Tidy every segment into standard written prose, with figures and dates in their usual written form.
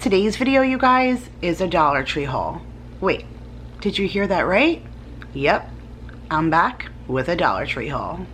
Today's video, you guys, is a Dollar Tree haul. Wait, did you hear that right? Yep, I'm back with a Dollar Tree haul.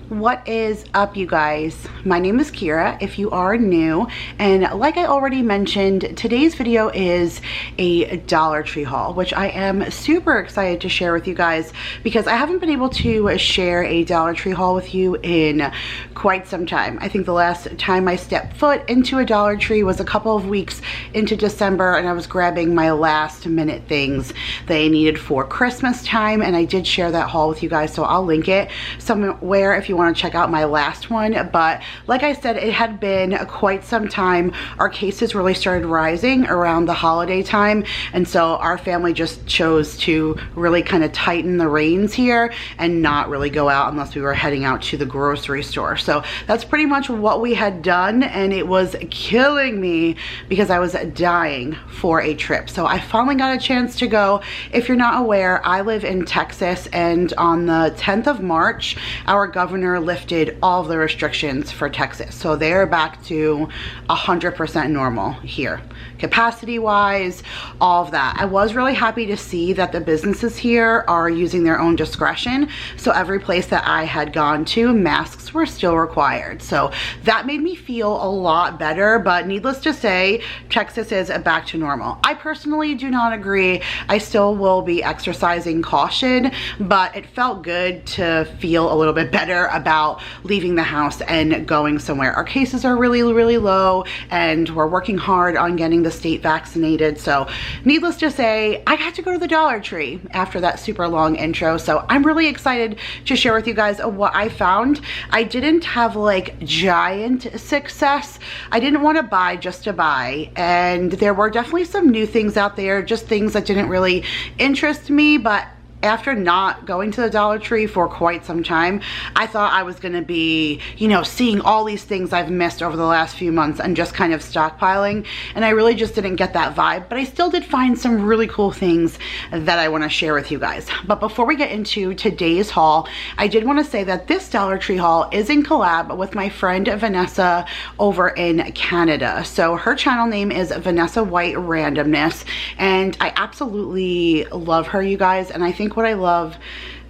What is up, you guys? My name is Kira if you are new, and like I already mentioned, today's video is a Dollar Tree haul, which I am super excited to share with you guys because I haven't been able to share a Dollar Tree haul with you in quite some time. I think the last time I stepped foot into a Dollar Tree was a couple of weeks into December, and I was grabbing my last minute things that I needed for Christmas time, and I did share that haul with you guys, so I'll link it somewhere if you want to check out my last one. But like I said, it had been quite some time. Our cases really started rising around the holiday time, and so our family just chose to really kind of tighten the reins here and not really go out unless we were heading out to the grocery store. So that's pretty much what we had done, and it was killing me because I was dying for a trip. So I finally got a chance to go. If you're not aware, I live in Texas, and on the 10th of March, our governor lifted all of the restrictions for Texas. So they're back to 100% normal here, capacity wise, all of that. I was really happy to see that the businesses here are using their own discretion. So every place that I had gone to, masks were still required. So that made me feel a lot better, but needless to say, Texas is back to normal. I personally do not agree. I still will be exercising caution, but it felt good to feel a little bit better about leaving the house and going somewhere. Our cases are really low, and we're working hard on getting the state vaccinated. So needless to say, I got to go to the Dollar Tree after that super long intro. So I'm really excited to share with you guys what I found. I didn't have like giant success. I didn't want to buy just to buy, and there were definitely some new things out there, just things that didn't really interest me. But after not going to the Dollar Tree for quite some time, I thought I was gonna be, you know, seeing all these things I've missed over the last few months and just kind of stockpiling, and I really just didn't get that vibe. But I still did find some really cool things that I want to share with you guys. But before we get into today's haul, I did want to say that this Dollar Tree haul is in collab with my friend Vanessa over in Canada. So her channel name is Vanessa White Randomness, and I absolutely love her, you guys. And I think what I love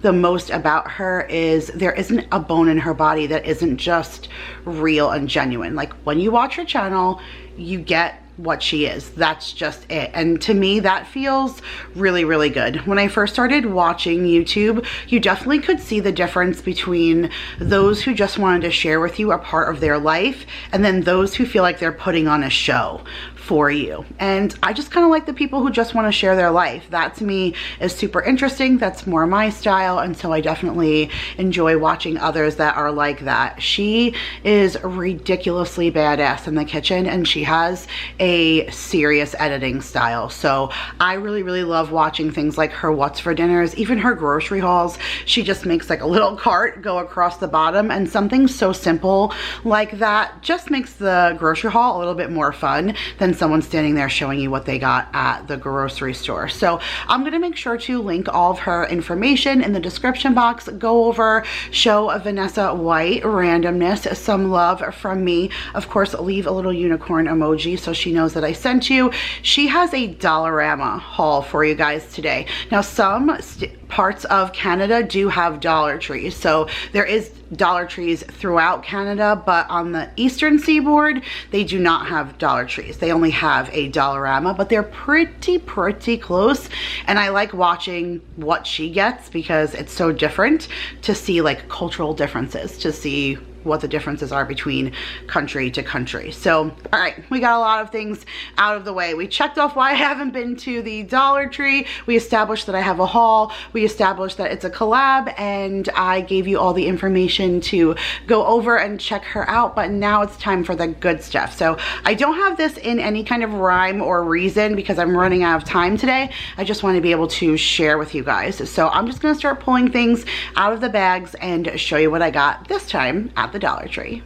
the most about her is there isn't a bone in her body that isn't just real and genuine. Like, when you watch her channel, you get what she is. That's just it. And to me, that feels really good. When I first started watching YouTube, you definitely could see the difference between those who just wanted to share with you a part of their life, and then those who feel like they're putting on a show for you. And I just kind of like the people who just want to share their life. That to me is super interesting. That's more my style, and so I definitely enjoy watching others that are like that. She is ridiculously badass in the kitchen, and she has a serious editing style. So I really love watching things like her what's for dinners, even her grocery hauls. She just makes like a little cart go across the bottom, and something so simple like that just makes the grocery haul a little bit more fun than someone standing there showing you what they got at the grocery store. So I'm gonna make sure to link all of her information in the description box. Go over, show Vanessa White Randomness some love from me. Of course, leave a little unicorn emoji so she knows that I sent you. She has a Dollarama haul for you guys today. Now, some parts of Canada do have Dollar Trees, so there is Dollar Trees throughout Canada, but on the eastern seaboard, they do not have Dollar Trees. They only have a Dollarama, but they're pretty close, and I like watching what she gets because it's so different to see like cultural differences, to see what the differences are between country to country. So, all right, we got a lot of things out of the way. We checked off why I haven't been to the Dollar Tree. We established that I have a haul. We established that it's a collab, and I gave you all the information to go over and check her out. But now it's time for the good stuff. So I don't have this in any kind of rhyme or reason because I'm running out of time today. I just want to be able to share with you guys. So I'm just going to start pulling things out of the bags and show you what I got this time at the Dollar Tree.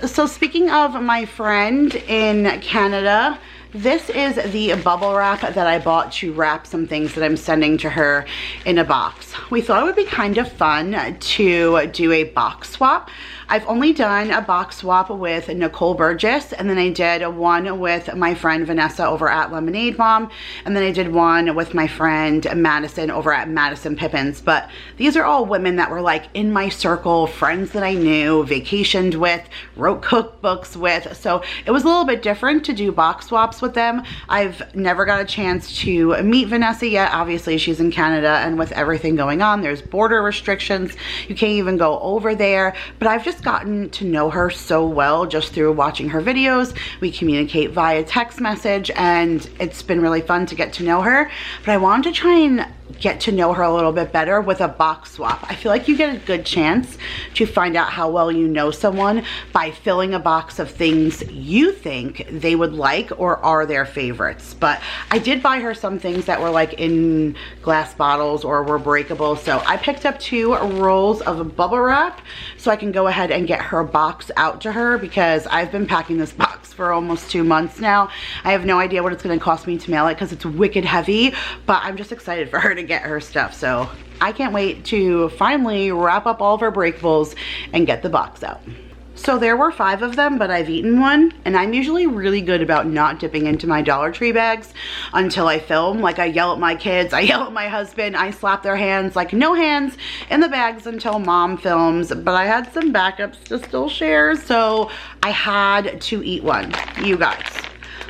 So speaking of my friend in Canada, This is the bubble wrap that I bought to wrap some things that I'm sending to her in a box. We thought it would be kind of fun to do a box swap. I've only done a box swap with Nicole Burgess, and then I did one with my friend Vanessa over at Lemonade Mom, and then I did one with my friend Madison over at Madison Pippins. But these are all women that were like in my circle, friends that I knew, vacationed with, wrote cookbooks with, so it was a little bit different to do box swaps with them. I've never got a chance to meet Vanessa yet. Obviously she's in Canada, and with everything going on, there's border restrictions. You can't even go over there, but I've just gotten to know her so well just through watching her videos. We communicate via text message, and it's been really fun to get to know her. But I wanted to try and get to know her a little bit better with a box swap. I feel like you get a good chance to find out how well you know someone by filling a box of things you think they would like or are their favorites. But I did buy her some things that were like in glass bottles or were breakable, so I picked up 2 rolls of bubble wrap so I can go ahead and get her box out to her, because I've been packing this box for almost 2 months now. I have no idea what it's going to cost me to mail it because it's wicked heavy, but I'm just excited for her to get her stuff. So I can't wait to finally wrap up all of her breakables and get the box out. So there were 5 of them, but I've eaten one, and I'm usually really good about not dipping into my Dollar Tree bags until I film. Like, I yell at my kids, I yell at my husband, I slap their hands, like no hands in the bags until mom films. But I had some backups to still share, so I had to eat one. You guys,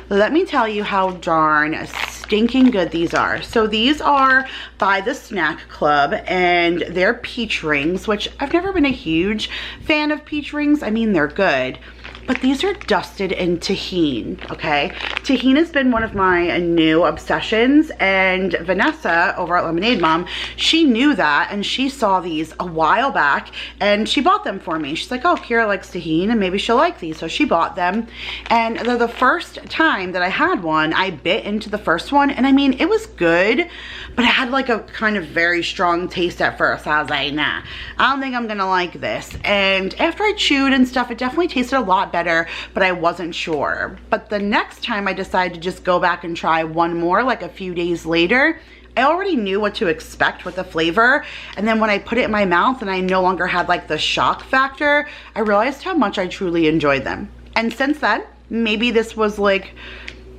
let me tell you how darn stinking good these are. So these are by the Snack Club, and they're peach rings, which I've never been a huge fan of peach rings. I mean, they're good, but these are dusted in tahini, okay? Tahini has been one of my new obsessions, and Vanessa over at Lemonade Mom, she knew that, and she saw these a while back, and she bought them for me. She's like, oh, Kira likes tahini, and maybe she'll like these, so she bought them. And the first time that I had one, I bit into the first one, and I mean, it was good, but it had like a kind of very strong taste at first. I was like, nah, I don't think I'm gonna like this. And after I chewed and stuff, it definitely tasted a lot better, but I wasn't sure. But the next time I decided to just go back and try one more, like a few days later, I already knew what to expect with the flavor. And then when I put it in my mouth and I no longer had like the shock factor, I realized how much I truly enjoyed them. And since then, maybe this was like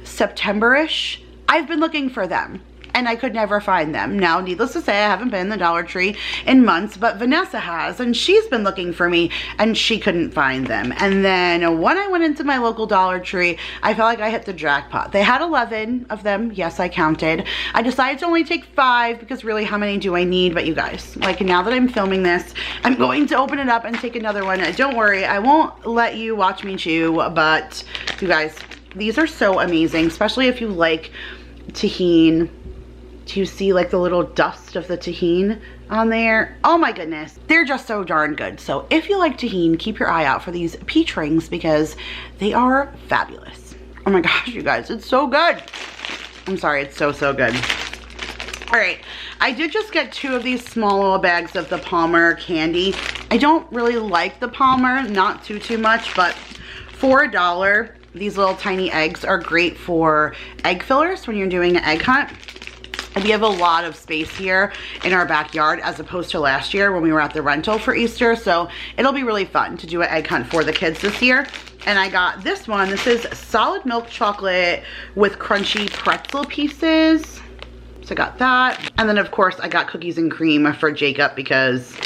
September-ish, I've been looking for them, and I could never find them. Now, needless to say, I haven't been in the Dollar Tree in months, but Vanessa has, and she's been looking for me, and she couldn't find them. And then when I went into my local Dollar Tree, I felt like I hit the jackpot. They had 11 of them. Yes, I counted. I decided to only take 5 because really, how many do I need? But you guys, like, now that I'm filming this, I'm going to open it up and take another one. Don't worry, I won't let you watch me chew, but you guys, these are so amazing, especially if you like tahini. Do you see like the little dust of the tahini on there? Oh my goodness, they're just so darn good. So if you like tahini, keep your eye out for these peach rings because they are fabulous. Oh my gosh, you guys, it's so good. I'm sorry, it's so good. All right, I did just get 2 of these small little bags of the Palmer candy. I don't really like the Palmer, not too much, but for $1, these little tiny eggs are great for egg fillers when you're doing an egg hunt. And we have a lot of space here in our backyard as opposed to last year when we were at the rental for Easter. So it'll be really fun to do an egg hunt for the kids this year. And I got this one. This is solid milk chocolate with crunchy pretzel pieces. So I got that. And then of course I got cookies and cream for Jacob because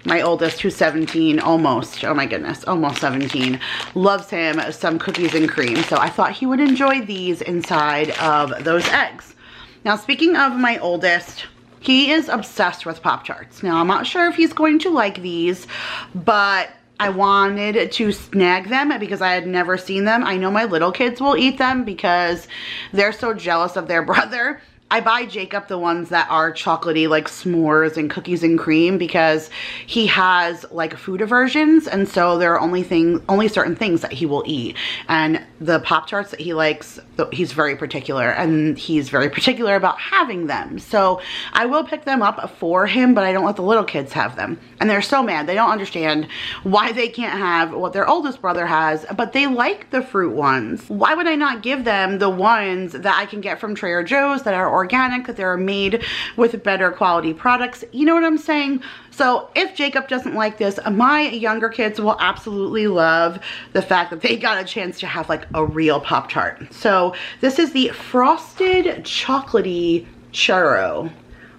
my oldest, who's 17, almost, oh my goodness, almost 17, loves him some cookies and cream. So I thought he would enjoy these inside of those eggs. Now, speaking of my oldest, he is obsessed with Pop-Tarts. Now, I'm not sure if he's going to like these, but I wanted to snag them because I had never seen them. I know my little kids will eat them because they're so jealous of their brother. I buy Jacob the ones that are chocolatey, like s'mores and cookies and cream, because he has like food aversions, and so there are only certain things that he will eat. And the Pop-Tarts that he likes, he's very particular, and he's very particular about having them. So I will pick them up for him, but I don't let the little kids have them. And they're so mad. They don't understand why they can't have what their oldest brother has, but they like the fruit ones. Why would I not give them the ones that I can get from Trader Joe's that are organic, that they're made with better quality products? You know what I'm saying? So if Jacob doesn't like this, my younger kids will absolutely love the fact that they got a chance to have like a real Pop-Tart. So this is the Frosted Chocolatey Churro.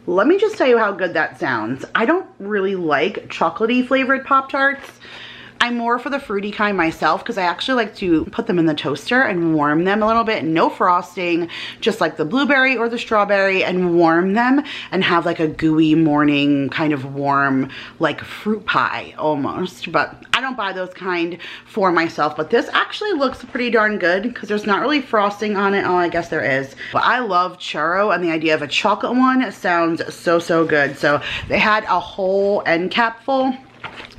Let me just tell you how good that sounds. I don't really like chocolatey flavored Pop-Tarts. I'm more for the fruity kind myself because I actually like to put them in the toaster and warm them a little bit. No frosting, just like the blueberry or the strawberry, and warm them and have like a gooey morning kind of warm like fruit pie almost. But I don't buy those kind for myself, but this actually looks pretty darn good because there's not really frosting on it. Oh, I guess there is. But I love churro, and the idea of a chocolate one sounds so good. So they had a whole end cap full.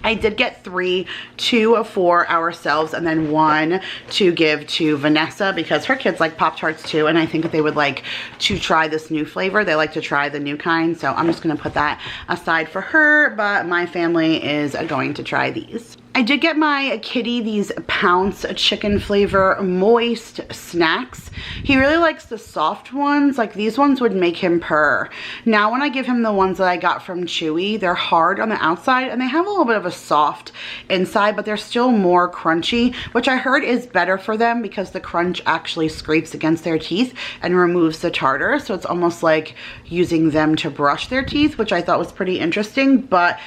I did get 3, 2 for ourselves, and then 1 to give to Vanessa because her kids like Pop-Tarts too, and I think that they would like to try this new flavor. They like to try the new kind, so I'm just gonna put that aside for her, but my family is going to try these. I did get my kitty these Pounce chicken flavor moist snacks. He really likes the soft ones. Like these ones would make him purr. Now when I give him the ones that I got from Chewy, they're hard on the outside and they have a little bit of a soft inside, but they're still more crunchy, which I heard is better for them because the crunch actually scrapes against their teeth and removes the tartar. So it's almost like using them to brush their teeth, which I thought was pretty interesting. But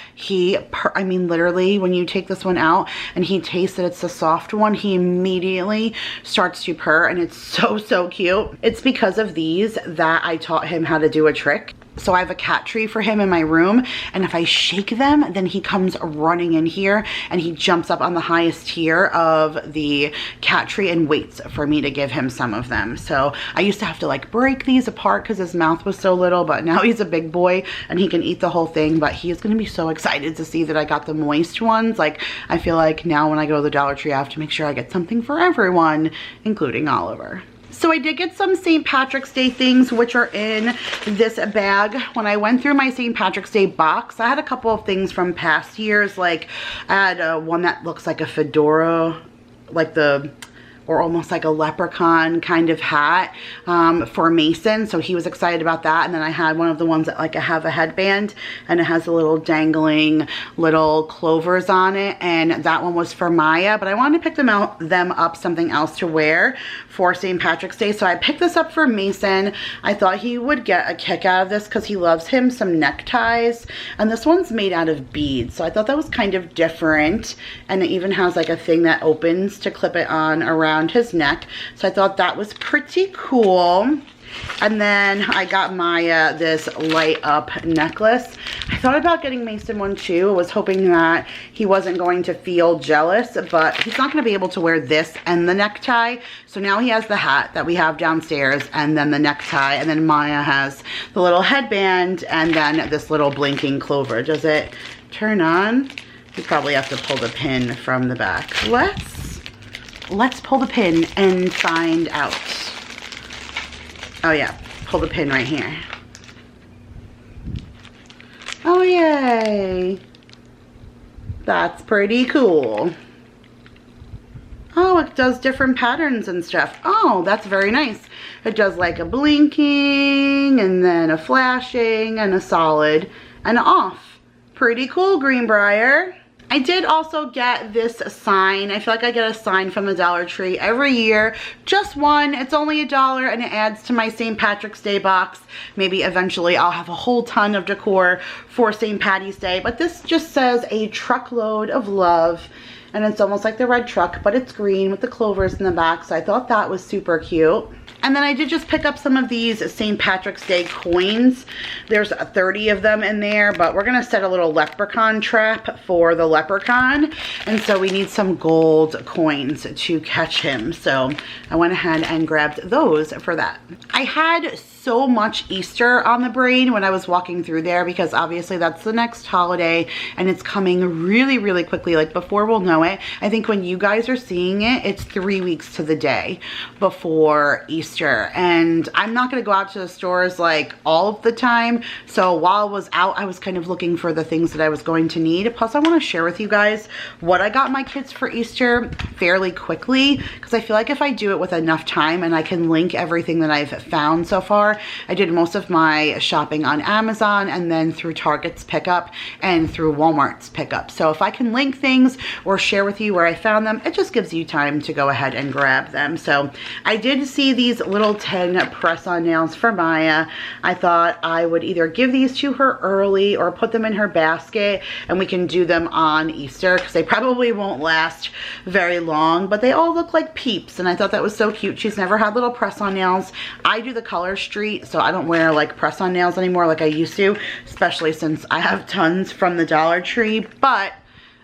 I mean, literally when you take this one out and he tastes that it's the soft one, he immediately starts to purr, and it's so cute. It's because of these that I taught him how to do a trick. So I have a cat tree for him in my room, and if I shake them, then he comes running in here and he jumps up on the highest tier of the cat tree and waits for me to give him some of them. So I used to have to like break these apart because his mouth was so little, but now he's a big boy and he can eat the whole thing. But he is going to be so excited to see that I got the moist ones. Like I feel like now when I go to the Dollar Tree, I have to make sure I get something for everyone, including Oliver. So I did get some St. Patrick's Day things, which are in this bag. When I went through my St. Patrick's Day box, I had a couple of things from past years. Like I had one that looks like a fedora, or almost like a leprechaun kind of hat for Mason. So he was excited about that. And then I had one of the ones that like I have a headband and it has a little dangling little clovers on it. And that one was for Maya, but I wanted to pick them up something else to wear for St. Patrick's Day. So I picked this up for Mason. I thought he would get a kick out of this because he loves him some neckties. And this one's made out of beads. So I thought that was kind of different. And it even has like a thing that opens to clip it on around his neck. So I thought that was pretty cool. And then I got Maya this light up necklace. I thought about getting Mason one too. I was hoping that he wasn't going to feel jealous, but he's not going to be able to wear this and the necktie. So now he has the hat that we have downstairs and then the necktie, and then Maya has the little headband and then this little blinking clover. Does it turn on? You probably have to pull the pin from the back. Let's pull the pin and find out. Oh yeah, pull the pin right here. Oh yay. That's pretty cool. Oh, it does different patterns and stuff. Oh, that's very nice. It does like a blinking and then a flashing and a solid and off. Pretty cool, Greenbrier. I did also get this sign. I feel like I get a sign from the Dollar Tree every year. Just one. It's only $1 and it adds to my St. Patrick's Day box. Maybe eventually I'll have a whole ton of decor for St. Patty's Day. But this just says a truckload of love. And it's almost like the red truck, but it's green with the clovers in the back. So I thought that was super cute. And then I did just pick up some of these St. Patrick's Day coins. There's 30 of them in there, but we're gonna set a little leprechaun trap for the leprechaun. And so we need some gold coins to catch him. So I went ahead and grabbed those for that. I had so much Easter on the brain when I was walking through there, because obviously that's the next holiday and it's coming really, really quickly. Like before we'll know it, I think when you guys are seeing it, it's 3 weeks to the day before Easter. And I'm not gonna go out to the stores like all of the time. So while I was out, I was kind of looking for the things that I was going to need. Plus I wanna share with you guys what I got my kids for Easter fairly quickly, because I feel like if I do it with enough time and I can link everything that I've found so far. I did most of my shopping on Amazon and then through Target's pickup and through Walmart's pickup. So if I can link things or share with you where I found them, it just gives you time to go ahead and grab them. So I did see these little 10 press-on nails for Maya. I thought I would either give these to her early or put them in her basket and we can do them on Easter, because they probably won't last very long, but they all look like peeps and I thought that was so cute. She's never had little press-on nails. I do the color street, so I don't wear like press-on nails anymore like I used to, especially since I have tons from the Dollar Tree, but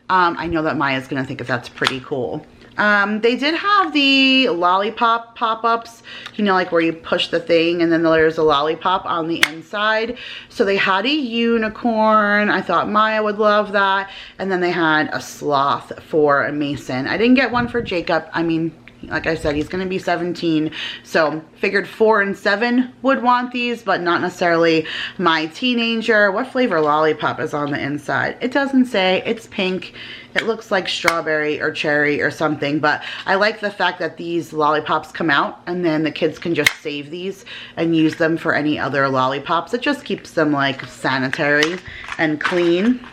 I know that Maya's gonna think that that's pretty cool. They did have the lollipop pop-ups, you know, like where you push the thing and then there's a lollipop on the inside. So they had a unicorn. I thought Maya would love that. And then they had a sloth for Mason. I didn't get one for Jacob. I mean, like I said, he's going to be 17, so figured 4 and 7 would want these, but not necessarily my teenager. What flavor lollipop is on the inside? It doesn't say. It's pink. It looks like strawberry or cherry or something, but I like the fact that these lollipops come out and then the kids can just save these and use them for any other lollipops. It just keeps them like sanitary and clean.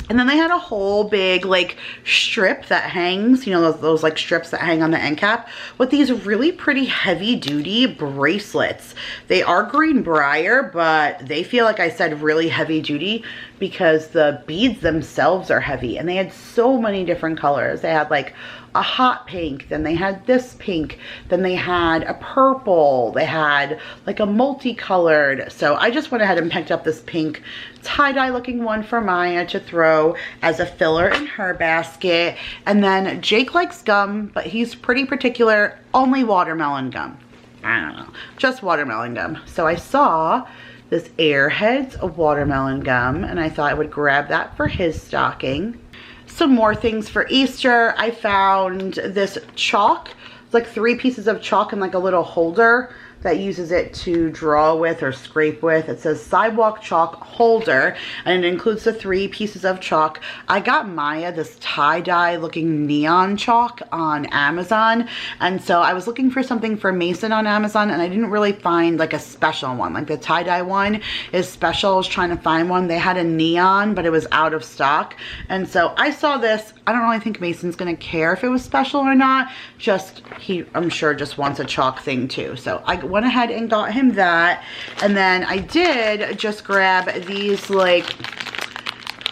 And then they had a whole big like strip that hangs, you know, those like strips that hang on the end cap with these really pretty heavy duty bracelets. They are green briar, but they feel, like I said, really heavy duty because the beads themselves are heavy, and they had so many different colors. They had like a hot pink, then they had this pink, then they had a purple, they had like a multicolored. So I just went ahead and picked up this pink tie-dye looking one for Maya to throw as a filler in her basket. And then Jake likes gum, but he's pretty particular, only watermelon gum. I don't know, just watermelon gum. So I saw this Airheads watermelon gum and I thought I would grab that for his stocking. Some more things for Easter. I found this chalk. It's like 3 pieces of chalk and like a little holder that uses it to draw with or scrape with. It says sidewalk chalk holder and it includes the 3 pieces of chalk. I got Maya this tie-dye looking neon chalk on Amazon, and so I was looking for something for Mason on Amazon and I didn't really find like a special one. Like the tie-dye one is special. I was trying to find one. They had a neon but it was out of stock, and so I saw this. I don't really think Mason's gonna care if it was special or not. Just he, I'm sure, just wants a chalk thing too. So I went ahead and got him that. And then I did just grab these, like,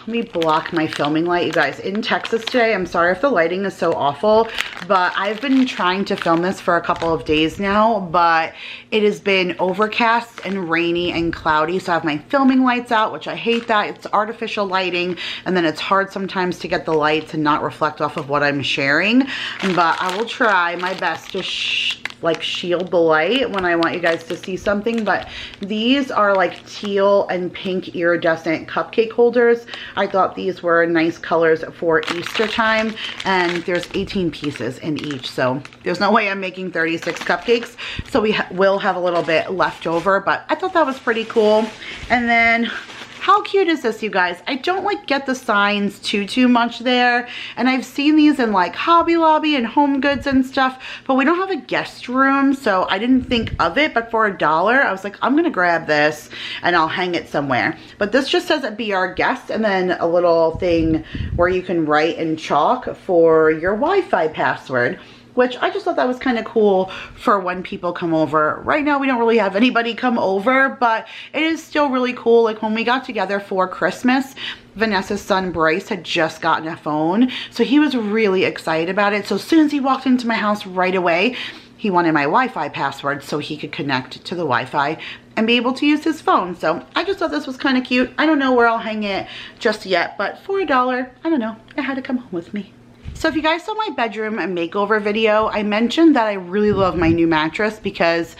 let me block my filming light, you guys. In Texas today, I'm sorry if the lighting is so awful, but I've been trying to film this for a couple of days now, but it has been overcast and rainy and cloudy, so I have my filming lights out, which I hate that. It's artificial lighting, and then it's hard sometimes to get the light to not reflect off of what I'm sharing, but I will try my best to like shield the light when I want you guys to see something. But these are like teal and pink iridescent cupcake holders. I thought these were nice colors for Easter time, and there's 18 pieces in each, so there's no way I'm making 36 cupcakes, so we will have a little bit left over, but I thought that was pretty cool. And then how cute is this, you guys? I don't like get the signs too much there, and I've seen these in like Hobby Lobby and Home Goods and stuff, but we don't have a guest room, so I didn't think of it. But for $1, I was like, I'm gonna grab this and I'll hang it somewhere. But this just says "Be our guest," and then a little thing where you can write in chalk for your Wi-Fi password, which I just thought that was kind of cool for when people come over. Right now we don't really have anybody come over, but it is still really cool. Like when we got together for Christmas, Vanessa's son Bryce had just gotten a phone, so he was really excited about it. So as soon as he walked into my house, right away he wanted my Wi-Fi password so he could connect to the Wi-Fi and be able to use his phone. So I just thought this was kind of cute. I don't know where I'll hang it just yet, but for $1, I don't know, it had to come home with me. So if you guys saw my bedroom makeover video, I mentioned that I really love my new mattress because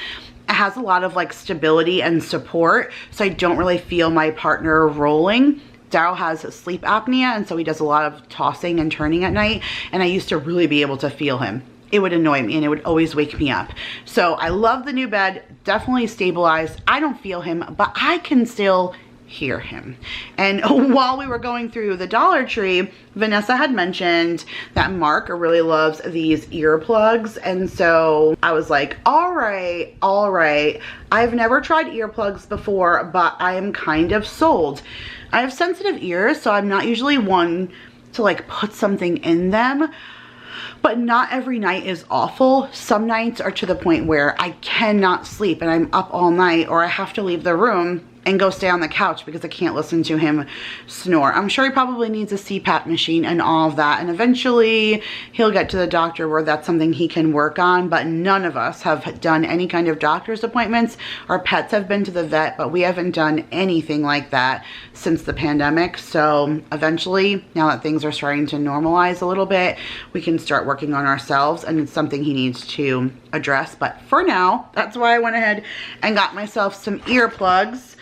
It has a lot of like stability and support, so I don't really feel my partner rolling. Daryl has sleep apnea, and so he does a lot of tossing and turning at night, and I used to really be able to feel him. It would annoy me and it would always wake me up. So I love the new bed, definitely stabilized. I don't feel him, but I can still hear him. And while we were going through the Dollar Tree, Vanessa had mentioned that Mark really loves these earplugs, and so I was like, all right. I've never tried earplugs before, but I am kind of sold. I have sensitive ears, so I'm not usually one to like put something in them, but not every night is awful. Some nights are to the point where I cannot sleep and I'm up all night, or I have to leave the room and go stay on the couch because I can't listen to him snore. I'm sure he probably needs a CPAP machine and all of that, and eventually he'll get to the doctor where that's something he can work on, but none of us have done any kind of doctor's appointments. Our pets have been to the vet, but we haven't done anything like that since the pandemic. So eventually, now that things are starting to normalize a little bit, we can start working on ourselves, and it's something he needs to address. But for now, that's why I went ahead and got myself some earplugs.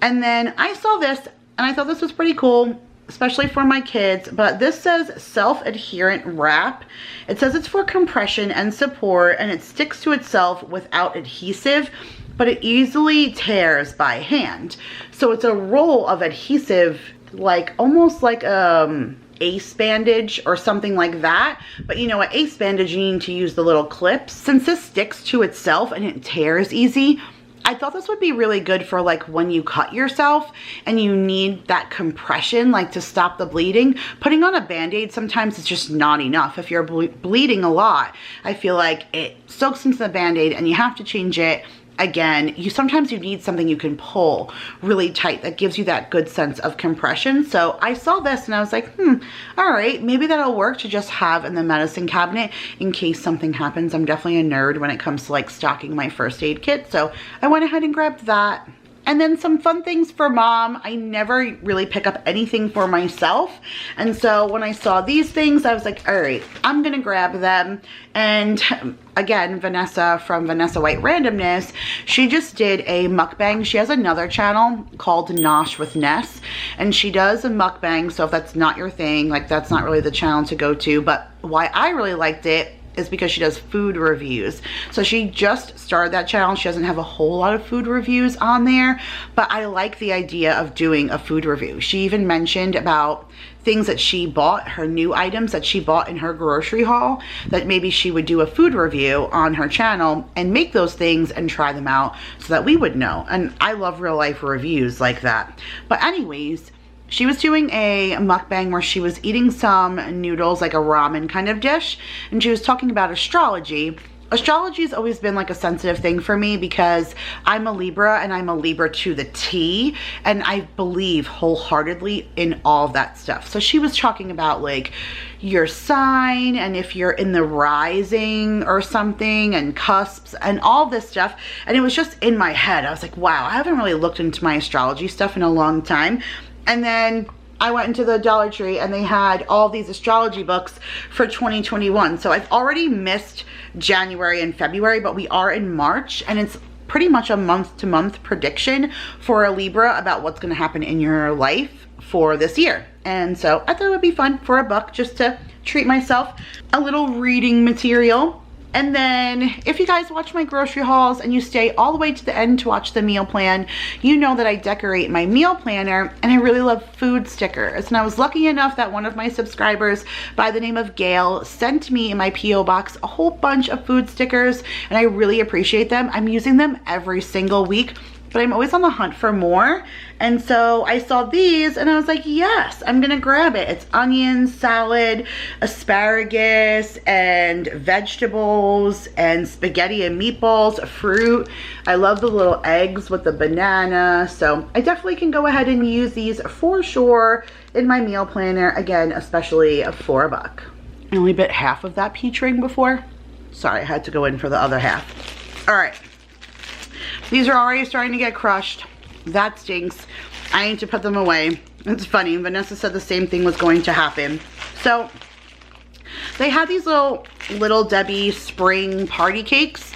And then I saw this and I thought this was pretty cool, especially for my kids, but this says self-adherent wrap. It says it's for compression and support, and it sticks to itself without adhesive, but it easily tears by hand. So it's a roll of adhesive, like almost like ace bandage or something like that. But you know, at ace bandage you need to use the little clips. Since this sticks to itself and it tears easy, I thought this would be really good for like when you cut yourself and you need that compression, like to stop the bleeding. Putting on a band-aid sometimes is just not enough. If you're bleeding a lot, I feel like it soaks into the band-aid and you have to change it again. Sometimes you need something you can pull really tight that gives you that good sense of compression. So I saw this and I was like, all right, maybe that'll work to just have in the medicine cabinet in case something happens. I'm definitely a nerd when it comes to like stocking my first aid kit, so I went ahead and grabbed that. And then some fun things for mom. I never really pick up anything for myself, and so when I saw these things, I was like, all right, I'm gonna grab them. And again, Vanessa from Vanessa White Randomness, she just did a mukbang. She has another channel called Nosh with Ness, and she does a mukbang. So if that's not your thing, like that's not really the channel to go to. But why I really liked it is because she does food reviews. So she just started that channel. She doesn't have a whole lot of food reviews on there, but I like the idea of doing a food review. She even mentioned about things that she bought, her new items that she bought in her grocery haul, that maybe she would do a food review on her channel and make those things and try them out so that we would know. And I love real life reviews like that. But anyways, she was doing a mukbang where she was eating some noodles, like a ramen kind of dish, and she was talking about astrology. Astrology has always been like a sensitive thing for me because I'm a Libra, and I'm a Libra to the T, and I believe wholeheartedly in all that stuff. So she was talking about like your sign and if you're in the rising or something, and cusps and all this stuff, and it was just in my head. I was like, wow, I haven't really looked into my astrology stuff in a long time. And then I went into the Dollar Tree and they had all these astrology books for 2021. So I've already missed January and February, but we are in March, and it's pretty much a month-to-month prediction for a Libra about what's going to happen in your life for this year. And so I thought it would be fun for $1 just to treat myself a little reading material. And then if you guys watch my grocery hauls and you stay all the way to the end to watch the meal plan, you know that I decorate my meal planner, and I really love food stickers. And I was lucky enough that one of my subscribers by the name of Gail sent me in my P.O. box a whole bunch of food stickers, and I really appreciate them. I'm using them every single week, but I'm always on the hunt for more. And so I saw these and I was like, yes, I'm gonna grab it. It's onion, salad, asparagus, and vegetables, and spaghetti and meatballs, fruit. I love the little eggs with the banana. So I definitely can go ahead and use these for sure in my meal planner, again, especially for $1. I only bit half of that peach ring before. Sorry, I had to go in for the other half. All right. These are already starting to get crushed. That stinks. I need to put them away. It's funny, Vanessa said the same thing was going to happen. So they had these little Debbie spring party cakes,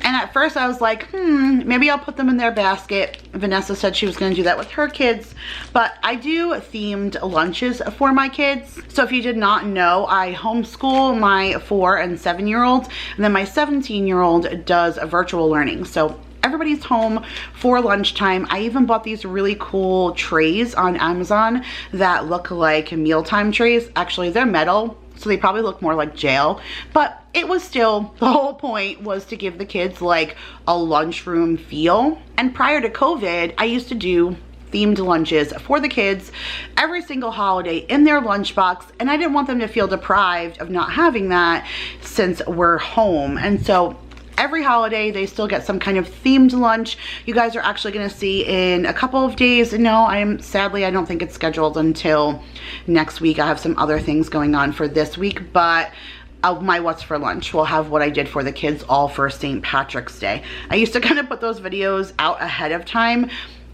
And at first I was like, maybe I'll put them in their basket. Vanessa said she was gonna do that with her kids, but I do themed lunches for my kids. So if you did not know, I homeschool my 4 and 7-year-olds, and then my 17-year-old does a virtual learning. So everybody's home for lunchtime. I even bought these really cool trays on Amazon that look like mealtime trays. Actually, they're metal, so they probably look more like jail, but it was still, the whole point was to give the kids like a lunchroom feel. And prior to COVID, I used to do themed lunches for the kids every single holiday in their lunchbox, and I didn't want them to feel deprived of not having that since we're home. And so every holiday they still get some kind of themed lunch. You guys are actually going to see in a couple of days. No, sadly I don't think it's scheduled until next week. I have some other things going on for this week, but my what's for lunch will have what I did for the kids all for St. Patrick's Day. I used to kind of put those videos out ahead of time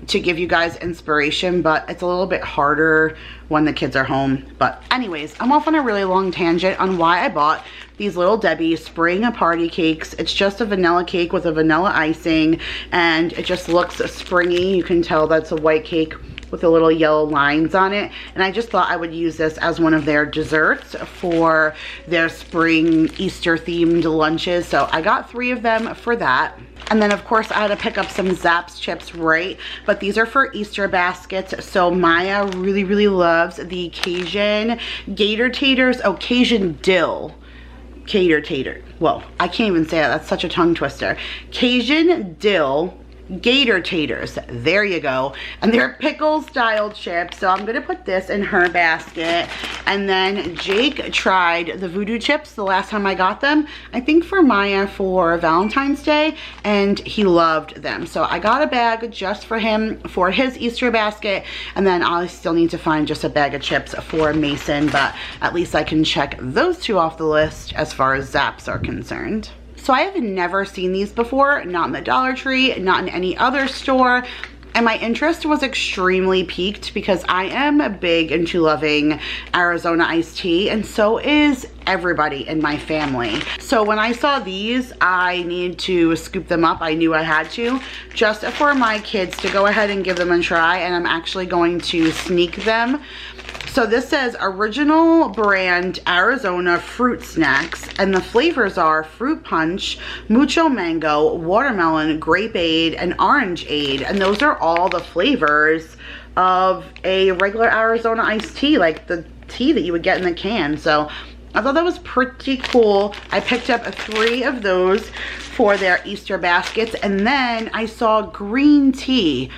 to give you guys inspiration, but it's a little bit harder when the kids are home. But anyways, I'm off on a really long tangent on why I bought these Little Debbie spring party cakes. It's just a vanilla cake with a vanilla icing, and it just looks springy. You can tell that's a white cake with the little yellow lines on it, and I just thought I would use this as one of their desserts for their spring Easter themed lunches. So I got 3 of them for that. And then of course I had to pick up some Zapp's chips, right? But these are for Easter baskets. So Maya really loves the Cajun Gator Taters. Oh, Cajun Dill Gator Tater. Whoa, I can't even say that. That's such a tongue twister. Cajun Dill Gator Taters. There you go. And they're pickle style chips. So I'm gonna put this in her basket. And then Jake tried the voodoo chips the last time I got them, I think for Maya for Valentine's Day, and he loved them. So I got a bag just for him for his Easter basket, and then I still need to find just a bag of chips for Mason, but at least I can check those 2 off the list as far as Zapp's are concerned. So I have never seen these before, not in the Dollar Tree, not in any other store. And my interest was extremely piqued because I am big into loving Arizona iced tea, and so is everybody in my family. So when I saw these, I needed to scoop them up. I knew I had to, just for my kids to go ahead and give them a try, and I'm actually going to sneak them. So this says original brand Arizona fruit snacks, and the flavors are fruit punch, mucho mango, watermelon, grapeade, and orangeade. And those are all the flavors of a regular Arizona iced tea, like the tea that you would get in the can. So I thought that was pretty cool. I picked up 3 of those for their Easter baskets, and then I saw green tea.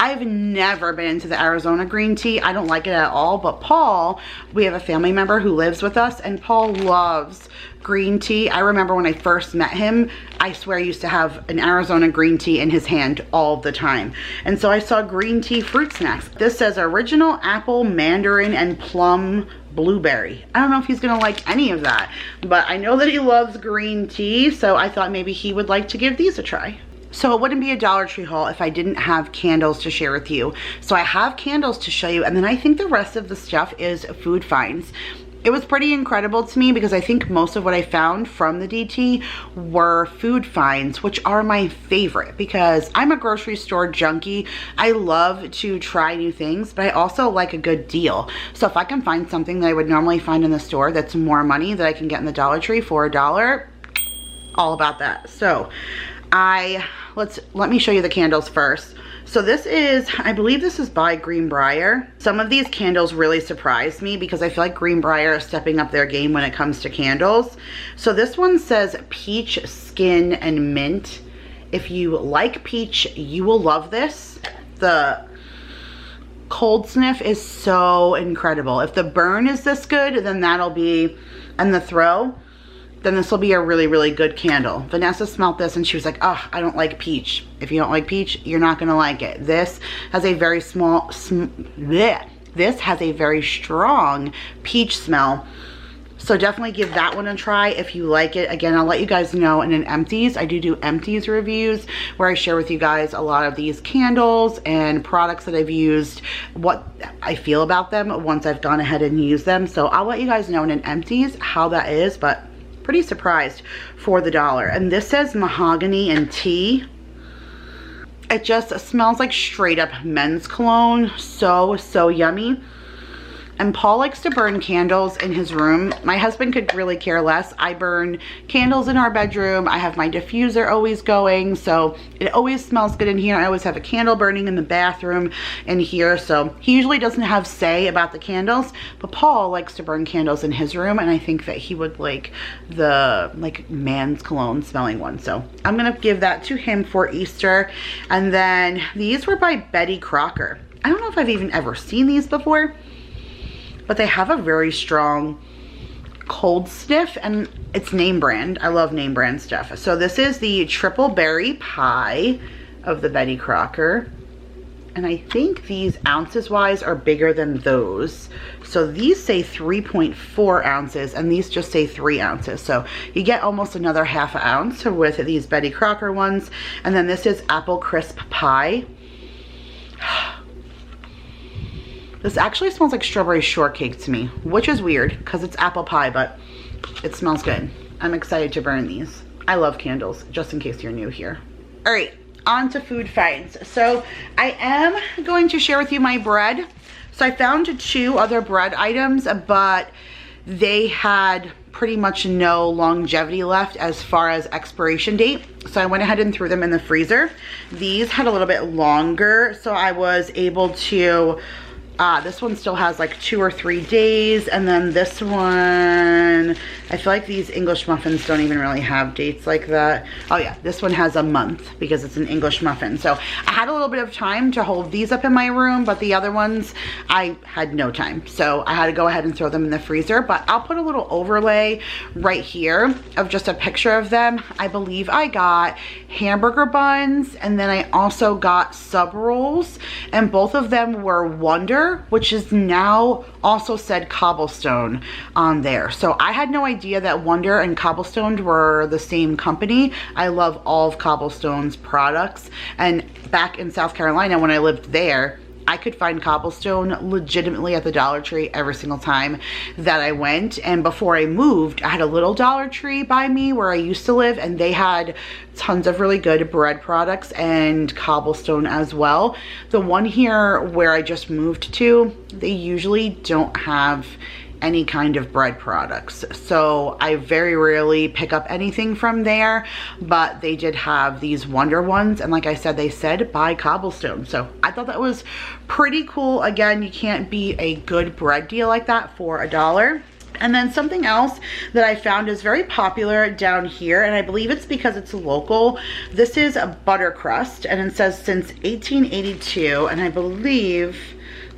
I've never been into the Arizona green tea. I don't like it at all, but Paul, we have a family member who lives with us, and Paul loves green tea. I remember when I first met him, I swear he used to have an Arizona green tea in his hand all the time. And so I saw green tea fruit snacks. This says original apple, mandarin, and plum blueberry. I don't know if he's gonna like any of that, but I know that he loves green tea, so I thought maybe he would like to give these a try. So it wouldn't be a Dollar Tree haul if I didn't have candles to share with you. So I have candles to show you, and then I think the rest of the stuff is food finds. It was pretty incredible to me because I think most of what I found from the DT were food finds, which are my favorite because I'm a grocery store junkie. I love to try new things, but I also like a good deal. So if I can find something that I would normally find in the store that's more money that I can get in the Dollar Tree for $1, all about that. So let me show you the candles first. So this is, I believe this is by Greenbrier. Some of these candles really surprised me because I feel like Greenbrier is stepping up their game when it comes to candles. So this one says peach, skin, and mint. If you like peach, you will love this. The cold sniff is so incredible. If the burn is this good, then that'll be, and the throw, then this will be a really good candle. Vanessa smelled this and she was like, oh, I don't like peach. If you don't like peach, you're not gonna like it. This has a very this has a very strong peach smell. So definitely give that one a try if you like it. Again, I'll let you guys know in an empties. I do empties reviews where I share with you guys a lot of these candles and products that I've used, what I feel about them once I've gone ahead and used them. So I'll let you guys know in an empties how that is, but pretty surprised for the dollar. And this says mahogany and tea. It just smells like straight up men's cologne. So yummy. And Paul likes to burn candles in his room. My husband could really care less. I burn candles in our bedroom. I have my diffuser always going, so it always smells good in here. I always have a candle burning in the bathroom in here, so he usually doesn't have say about the candles, but Paul likes to burn candles in his room, and I think that he would like the man's cologne smelling one. So I'm gonna give that to him for Easter. And then these were by Betty Crocker. I don't know if I've even ever seen these before, but they have a very strong cold sniff, and it's name brand. I love name brand stuff. So this is the triple berry pie of the Betty Crocker. And I think these ounces wise are bigger than those. So these say 3.4 ounces and these just say 3 ounces. So you get almost another ½ ounce with these Betty Crocker ones. And then this is apple crisp pie. This actually smells like strawberry shortcake to me, which is weird because it's apple pie, but it smells good. I'm excited to burn these. I love candles, just in case you're new here. All right, on to food finds. So I am going to share with you my bread. So I found 2 other bread items, but they had pretty much no longevity left as far as expiration date. So I went ahead and threw them in the freezer. These had a little bit longer, so I was able to this one still has like 2 or 3 days, and then this one, I feel like these English muffins don't even really have dates like that. Oh yeah, this one has a month because it's an English muffin. So I had a little bit of time to hold these up in my room, but the other ones, I had no time. So I had to go ahead and throw them in the freezer, but I'll put a little overlay right here of just a picture of them. I believe I got hamburger buns, and then I also got sub rolls, and both of them were Wonder, which is now also said Cobblestone on there. So I had no idea that Wonder and Cobblestone were the same company. I love all of Cobblestone's products, and back in South Carolina when I lived there, I could find Cobblestone legitimately at the Dollar Tree every single time that I went. And before I moved, I had a little Dollar Tree by me where I used to live, and they had tons of really good bread products and Cobblestone as well. The one here where I just moved to, they usually don't have any kind of bread products, so I very rarely pick up anything from there, but they did have these Wonder ones, and like I said, they said buy Cobblestone, so I thought that was pretty cool. Again, you can't beat a good bread deal like that for $1. And then something else that I found is very popular down here, and I believe it's because it's local. This is a butter crust, and it says since 1882, and I believe,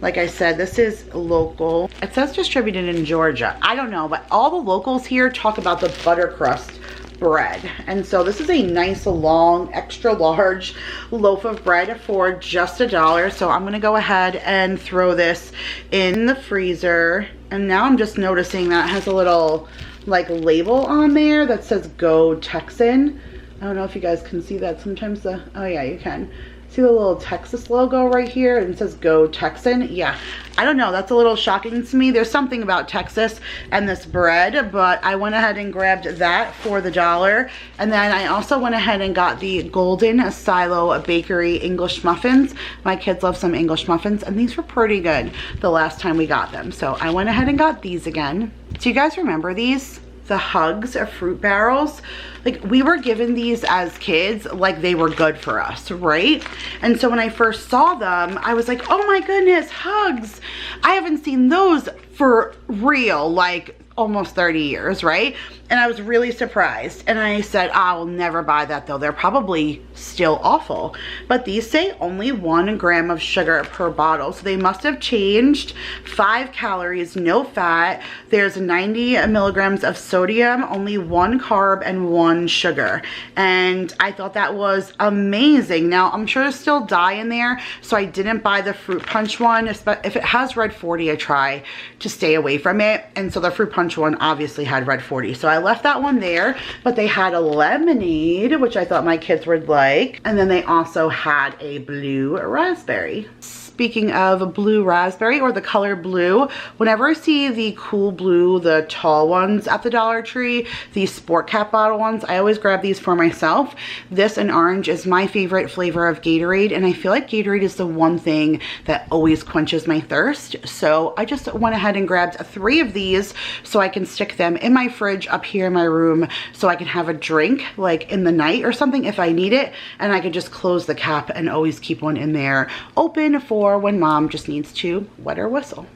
like I said, this is local. It says distributed in Georgia. I don't know, but all the locals here talk about the butter crust bread. And so this is a nice long extra large loaf of bread for just $1. So I'm gonna go ahead and throw this in the freezer. And now I'm just noticing that it has a little like label on there that says Go Texan. I don't know if you guys can see that. Sometimes oh yeah, you can. See the little Texas logo right here, and it says Go Texan. Yeah, I don't know, that's a little shocking to me. There's something about Texas and this bread, but I went ahead and grabbed that for $1. And then I also went ahead and got the Golden Silo Bakery English muffins. My kids love some English muffins, and these were pretty good the last time we got them. So I went ahead and got these again. Do you guys remember these? The Hugs of fruit barrels. Like, we were given these as kids like they were good for us, right? And so when I first saw them, I was like, oh my goodness, Hugs. I haven't seen those for real, like almost 30 years, right? And I was really surprised, and I said, I'll never buy that though. They're probably still awful. But these say only 1 gram of sugar per bottle, so they must have changed. 5 calories, no fat. There's 90 milligrams of sodium, only 1 carb and 1 sugar. And I thought that was amazing. Now I'm sure there's still dye in there, so I didn't buy the fruit punch one. If it has red 40, I try to stay away from it. And so the fruit punch one obviously had red 40, so I left that one there. But they had a lemonade, which I thought my kids would like, and then they also had a blue raspberry. speaking of blue raspberry or the color blue, whenever I see the cool blue, the tall ones at the Dollar Tree, these sport cap bottle ones, I always grab these for myself. This and orange is my favorite flavor of Gatorade, and I feel like Gatorade is the one thing that always quenches my thirst. So I just went ahead and grabbed 3 of these so I can stick them in my fridge up here in my room so I can have a drink like in the night or something if I need it, and I could just close the cap and always keep one in there open for when mom just needs to wet her whistle.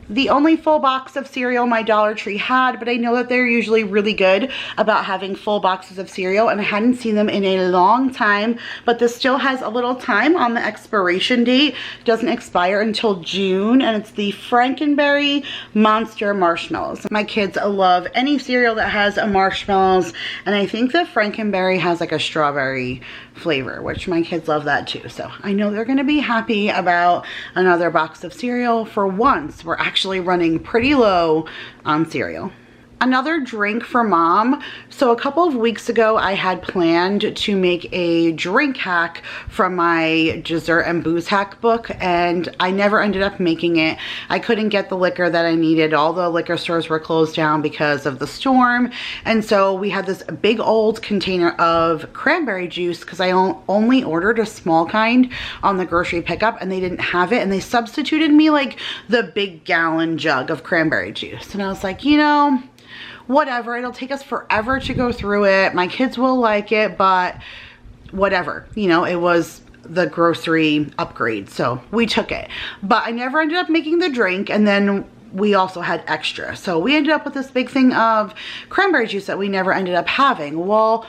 The only full box of cereal my Dollar Tree had, but I know that they're usually really good about having full boxes of cereal, and I hadn't seen them in a long time, but this still has a little time on the expiration date. It doesn't expire until June, and it's the Frankenberry Monster Marshmallows. My kids love any cereal that has a marshmallows, and I think the Frankenberry has like a strawberry flavor, which my kids love that too. So I know they're going to be happy about another box of cereal. For once, we're actually running pretty low on cereal. Another drink for mom. So a couple of weeks ago, I had planned to make a drink hack from my dessert and booze hack book, and I never ended up making it. I couldn't get the liquor that I needed. All the liquor stores were closed down because of the storm, and so we had this big old container of cranberry juice because I only ordered a small kind on the grocery pickup, and they didn't have it, and they substituted me like the big gallon jug of cranberry juice. And I was like, you know, whatever, it'll take us forever to go through it. My kids will like it, but whatever. You know, it was the grocery upgrade, so we took it. But I never ended up making the drink, and then we also had extra. So we ended up with this big thing of cranberry juice that we never ended up having. Well,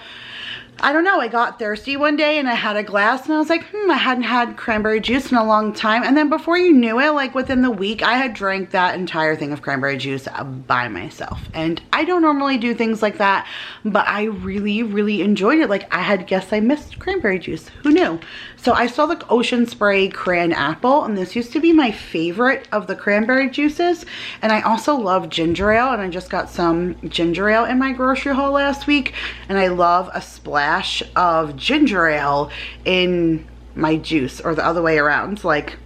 I don't know, I got thirsty one day and I had a glass and I was like, I hadn't had cranberry juice in a long time. And then before you knew it, like within the week, I had drank that entire thing of cranberry juice by myself. And I don't normally do things like that, but I really, really enjoyed it. Like I had guessed I missed cranberry juice. Who knew? So I saw the Ocean Spray Cran Apple, and this used to be my favorite of the cranberry juices. And I also love ginger ale, and I just got some ginger ale in my grocery haul last week. And I love a splash of ginger ale in my juice, or the other way around, like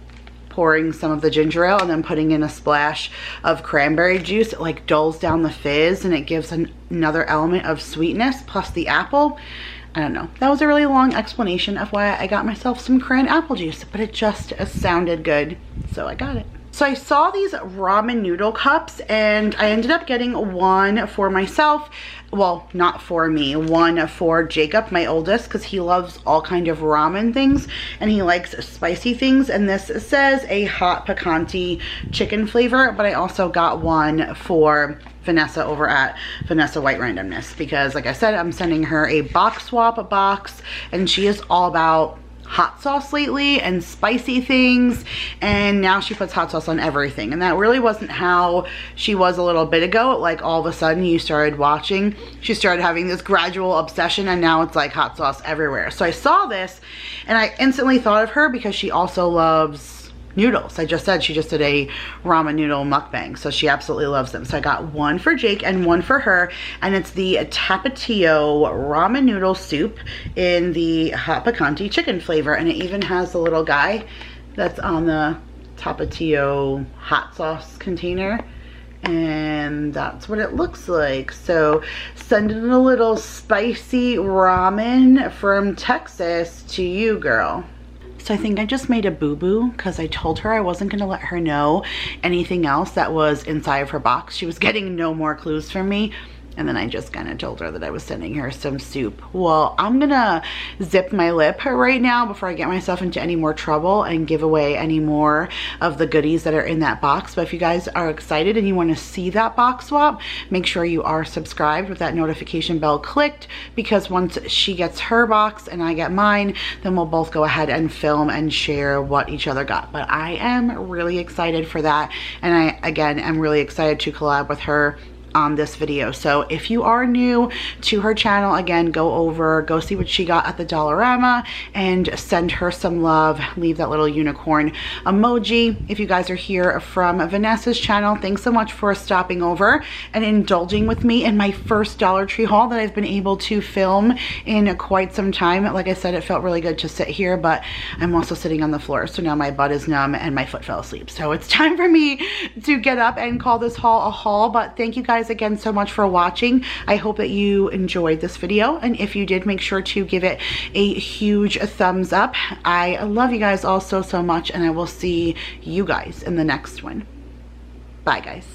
pouring some of the ginger ale and then putting in a splash of cranberry juice. It like dulls down the fizz and it gives another element of sweetness, plus the apple. I don't know. That was a really long explanation of why I got myself some cran apple juice, but it just sounded good, so I got it. So I saw these ramen noodle cups, and I ended up getting one for myself. Well, not for me, one for Jacob, my oldest, because he loves all kind of ramen things and he likes spicy things. And this says a hot picante chicken flavor, but I also got one for Vanessa over at Vanessa White Randomness, because like I said, I'm sending her a box swap box, and she is all about hot sauce lately and spicy things, and now she puts hot sauce on everything, and that really wasn't how she was a little bit ago. Like all of a sudden you started watching, she started having this gradual obsession, and now it's like hot sauce everywhere. So I saw this and I instantly thought of her because she also loves noodles. I just said she just did a ramen noodle mukbang, so she absolutely loves them. So I got one for Jake and one for her, and it's the Tapatio ramen noodle soup in the hot picante chicken flavor, and it even has the little guy that's on the Tapatio hot sauce container, and that's what it looks like. So sending a little spicy ramen from Texas to you, girl. So I think I just made a boo-boo because I told her I wasn't going to let her know anything else that was inside of her box. She was getting no more clues from me. And then I just kind of told her that I was sending her some soup. Well, I'm gonna zip my lip right now before I get myself into any more trouble and give away any more of the goodies that are in that box. But if you guys are excited and you want to see that box swap, make sure you are subscribed with that notification bell clicked, because once she gets her box and I get mine, then we'll both go ahead and film and share what each other got. But I am really excited for that, and I again am really excited to collab with her on this video. So if you are new to her channel, again, go see what she got at the Dollarama and send her some love. Leave that little unicorn emoji. If you guys are here from Vanessa's channel, thanks so much for stopping over and indulging with me in my first Dollar Tree haul that I've been able to film in quite some time. Like I said, it felt really good to sit here, but I'm also sitting on the floor, so now my butt is numb and my foot fell asleep. So it's time for me to get up and call this haul a haul. But thank you guys again so much for watching. I hope that you enjoyed this video, and if you did, make sure to give it a huge thumbs up. I love you guys all so much, and I will see you guys in the next one. Bye guys.